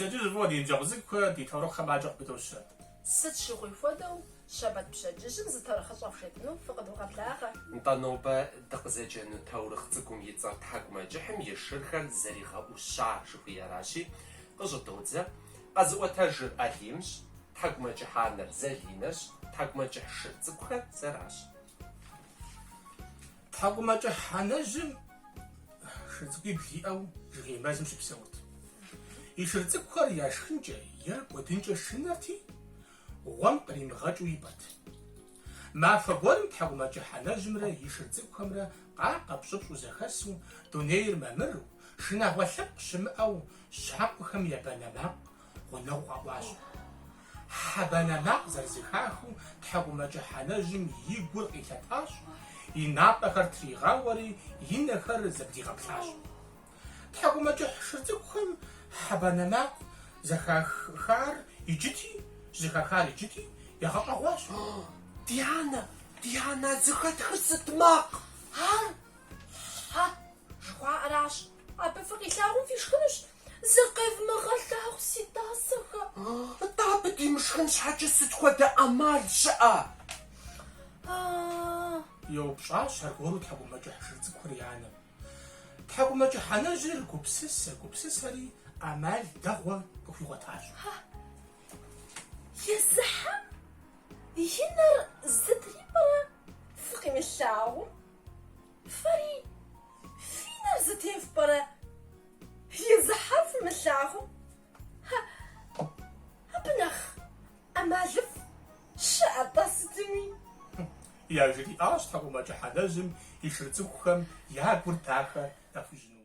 这就是我的角色可地头了很蛮久不都是。ست شغل فودو شبت بشجشن زتر خطف شتنو فقدو قبلاها نطنوبة دقزجن تورختكم يتصار تحكم جحم يشرخر زريخة وشعر شوفي راشي قجدوزة قزوة أليمش تحكم جحانر زلينش تحكم جحشر زبخة زراش تحكم جحانجم شرزقي بلي أو جغي مازم شبسوت يشرزق خار ياشخنجة يرقودنجة شنرتي وغم قريم غاجو يبات ما فقورم تحكم جحانجم را يشرزق خمرا قاقا بشبش وزخسو دونير مامرو شنا وثق شم أو شحق خم يبانا ونوع واشو حبانا ماق زرزخاخو تحكم جحانجم يقول قيتاتاشو يناطخر تريغاوري ينخر زبدي غبلاش تحكم جحشرزخم حبانا ماق زخاخار يجتي زخاخار يجتي يغطى واش ديانا زخت خست ماق ها جوا راش أبا فقي لاغم في شخنش زقف مغلاغ سيدا زخا طابتي مشخنش حاجة ستخوة أمال شقا يو بشاش هرقورو تحكم جحشرزخ ريانا تحكم جحانجر قبسس هري أمال دغوة وفي غتاش يزحم ينر زدري برا فقي مشاعو فري فينا زتيف برا يزحم في مشاعو ابنخ أمالف شعطا ستمي يا جدي تحكم جحانجم يشرزخم يا قرتاخة تفجنو